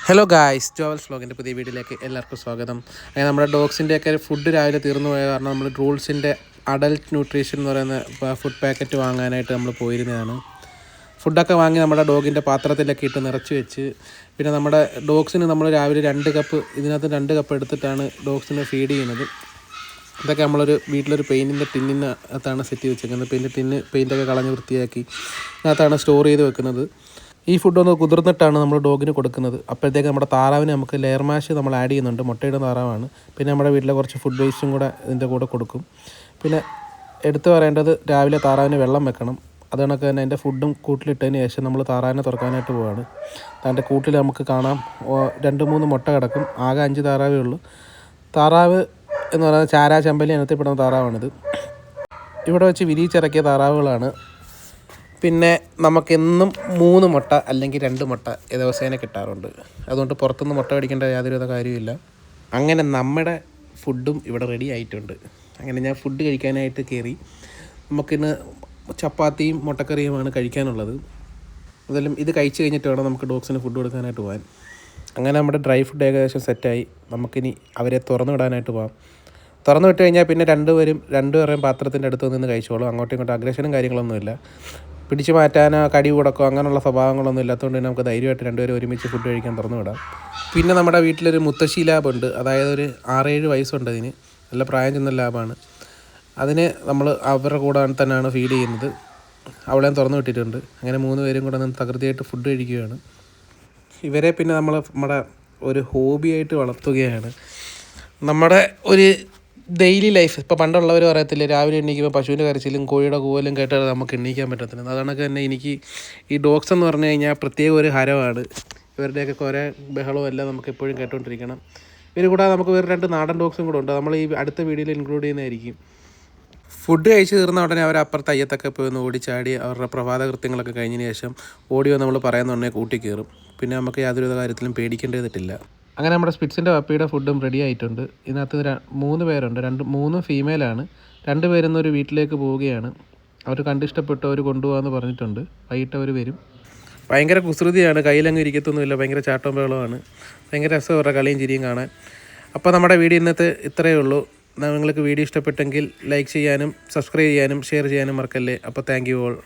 Hello guys, ജോവൽസ് വ്ളോഗിൻ്റെ പുതിയ വീഡിയോയിലേക്ക് എല്ലാവർക്കും സ്വാഗതം. അങ്ങനെ നമ്മുടെ ഡോഗ്സിൻ്റെയൊക്കെ ഫുഡ് രാവിലെ തീർന്നു പോയ കാരണം നമ്മൾ റൂൾസിൻ്റെ അഡൽട്ട് ന്യൂട്രീഷൻ എന്ന് പറയുന്ന ഫുഡ് പാക്കറ്റ് വാങ്ങാനായിട്ട് നമ്മൾ പോയിരുന്നതാണ്. ഫുഡൊക്കെ വാങ്ങി നമ്മുടെ ഡോഗിൻ്റെ പാത്രത്തിലൊക്കെ ഇട്ട് നിറച്ച് വെച്ച്, പിന്നെ നമ്മുടെ ഡോഗ്സിന് നമ്മൾ രാവിലെ 2 കപ്പ് ഇതിനകത്ത് 2 കപ്പ് എടുത്തിട്ടാണ് ഡോഗ്സിന് ഫീഡ് ചെയ്യുന്നത്. ഇതൊക്കെ നമ്മളൊരു വീട്ടിലൊരു പെയിൻറ്റിൻ്റെ ടിന്നിനകത്താണ് സെറ്റ് ചെയ്ത് വെച്ചേക്കുന്നത്. പെയിൻറ്റൊക്കെ കളഞ്ഞ് വൃത്തിയാക്കി അതിനകത്താണ് സ്റ്റോർ ചെയ്ത് വെക്കുന്നത്. ഈ ഫുഡൊന്ന് കുതിർന്നിട്ടാണ് നമ്മൾ ഡോഗിന് കൊടുക്കുന്നത്. അപ്പോഴത്തേക്ക് നമ്മുടെ താറാവിന് നമുക്ക് ലെയർ മാഷ് നമ്മൾ ആഡ് ചെയ്യുന്നുണ്ട്. മുട്ടയുടെ താറാവാണ്. പിന്നെ നമ്മുടെ വീട്ടിലെ കുറച്ച് ഫുഡ് വേസ്റ്റും കൂടെ ഇതിൻ്റെ കൂടെ കൊടുക്കും. പിന്നെ എടുത്തു പറയേണ്ടത്, രാവിലെ താറാവിന് വെള്ളം വെക്കണം. അത് കണക്ക് തന്നെ അതിൻ്റെ ഫുഡും കൂട്ടിലിട്ടതിന് ശേഷം നമ്മൾ താറാവിനെ തുറക്കാനായിട്ട് പോവുകയാണ്. അതിൻ്റെ കൂട്ടിൽ നമുക്ക് കാണാം 2-3 മുട്ട കിടക്കും. ആകെ 5 താറാവേ ഉള്ളൂ. താറാവ് എന്ന് പറയുന്നത് ചാരാ ചമ്പലി ഇനത്തിൽപ്പെടുന്ന താറാവാണിത്. ഇവിടെ വെച്ച് വിരിയിച്ചിറക്കിയ താറാവുകളാണ്. പിന്നെ നമുക്കെന്നും 3 മുട്ട അല്ലെങ്കിൽ 2 മുട്ട ദിവസേന കിട്ടാറുണ്ട്. അതുകൊണ്ട് പുറത്തുനിന്ന് മുട്ട മേടിക്കേണ്ട യാതൊരുവിധ കാര്യമില്ല. അങ്ങനെ നമ്മുടെ ഫുഡും ഇവിടെ റെഡി ആയിട്ടുണ്ട്. അങ്ങനെ ഞാൻ ഫുഡ് കഴിക്കാനായിട്ട് കയറി. നമുക്കിന്ന് ചപ്പാത്തിയും മുട്ടക്കറിയുമാണ് കഴിക്കാനുള്ളത്. അതെല്ലാം ഇത് കഴിച്ച് കഴിഞ്ഞിട്ട് വേണം നമുക്ക് ഡോഗ്സിന് ഫുഡ് കൊടുക്കാനായിട്ട് പോകാൻ. അങ്ങനെ നമ്മുടെ ഡ്രൈ ഫുഡ് ഏകദേശം സെറ്റായി. നമുക്കിനി അവരെ തുറന്നു വിടാനായിട്ട് പോകാം. തുറന്നു വിട്ട് കഴിഞ്ഞാൽ പിന്നെ രണ്ടുപേരെയും പാത്രത്തിൻ്റെ അടുത്ത് നിന്ന് കഴിച്ചോളും. അങ്ങോട്ടും ഇങ്ങോട്ടും അഗ്രഷനും കാര്യങ്ങളൊന്നുമില്ല. പിടിച്ചു മാറ്റാനോ കടി കൊടുക്കോ അങ്ങനെയുള്ള സ്വഭാവങ്ങളൊന്നും ഇല്ലാത്തതുകൊണ്ട് തന്നെ നമുക്ക് ധൈര്യമായിട്ട് 2 പേരും ഒരുമിച്ച് ഫുഡ് കഴിക്കാൻ തുറന്നു വിടാം. പിന്നെ നമ്മുടെ വീട്ടിലൊരു മുത്തശ്ശി ലാബുണ്ട്. അതായത് ഒരു 6-7 വയസ്സുണ്ട് അതിന്. നല്ല പ്രായം ചെന്ന ലാബാണ്. അതിന് നമ്മൾ അവരുടെ കൂടെ തന്നെയാണ് ഫീഡ് ചെയ്യുന്നത്. അവളെയും തുറന്നു വിട്ടിട്ടുണ്ട്. അങ്ങനെ 3 പേരും കൂടെ നിന്ന് തകൃതിയായിട്ട് ഫുഡ് കഴിക്കുകയാണ്. ഇവരെ പിന്നെ നമ്മുടെ ഒരു ഹോബിയായിട്ട് വളർത്തുകയാണ്. നമ്മുടെ ഒരു ഡെയിലി ലൈഫ്. ഇപ്പോൾ പണ്ടുള്ളവർ പറയത്തില്ലേ, രാവിലെ എണീക്കുമ്പോൾ പശുവിൻ്റെ കരച്ചിലും കോഴിയുടെ കൂവലും കേട്ടാൽ നമുക്ക് എണീക്കാൻ പറ്റത്തില്ല. അതാണൊക്കെ തന്നെ എനിക്ക് ഈ ഡോഗ്സ് എന്ന് പറഞ്ഞു കഴിഞ്ഞാൽ പ്രത്യേക ഒരു ഹരമാണ്. ഇവരുടെയൊക്കെ കുറേ ബഹളവും എല്ലാം നമുക്ക് എപ്പോഴും കേട്ടുകൊണ്ടിരിക്കണം. ഇവർ കൂടാതെ നമുക്ക് വേറെ 2 നാടൻ ഡോഗ്സും കൂടെ ഉണ്ട്. നമ്മൾ ഈ അടുത്ത വീഡിയോയിൽ ഇൻക്ലൂഡ് ചെയ്യുന്നതായിരിക്കും. ഫുഡ് കഴിച്ച് തീർന്ന ഉടനെ അവർ അപ്പുറത്ത് അയ്യത്തൊക്കെ പോയി ഒന്ന് ഓടിച്ചാടി അവരുടെ പ്രഭാത കൃത്യങ്ങളൊക്കെ കഴിഞ്ഞതിന് ശേഷം ഓടിയോ നമ്മൾ പറയുന്നുടനെ കൂട്ടി കയറും. പിന്നെ നമുക്ക് യാതൊരുവിധ കാര്യത്തിലും പേടിക്കേണ്ടതില്ല. അങ്ങനെ നമ്മുടെ സ്പിറ്റ്സിൻ്റെ പപ്പിയുടെ ഫുഡും റെഡി ആയിട്ടുണ്ട്. ഇതിനകത്ത് 3 പേരുണ്ട്. 3 ഫീമെയിലാണ്. 2 പേരൊന്നും ഒരു വീട്ടിലേക്ക് പോവുകയാണ്. അവർ കണ്ടിഷ്ടപ്പെട്ടു, അവർ കൊണ്ടുപോകാമെന്ന് പറഞ്ഞിട്ടുണ്ട്. വൈകിട്ട് അവർ വരും. ഭയങ്കര കുസൃതിയാണ്, കയ്യിലങ്ങ് ഇരിക്കത്തൊന്നുമില്ല. ഭയങ്കര ചാട്ടവും ബഹളമാണ്. ഭയങ്കര രസം അവരുടെ കളിയും ചിരിയും കാണാൻ. അപ്പോൾ നമ്മുടെ വീഡിയോ ഇന്നത്തെ ഇത്രയേ ഉള്ളൂ. നിങ്ങൾക്ക് വീഡിയോ ഇഷ്ടപ്പെട്ടെങ്കിൽ ലൈക്ക് ചെയ്യാനും സബ്സ്ക്രൈബ് ചെയ്യാനും ഷെയർ ചെയ്യാനും മറക്കല്ലേ. അപ്പോൾ താങ്ക് യു ഓൾ.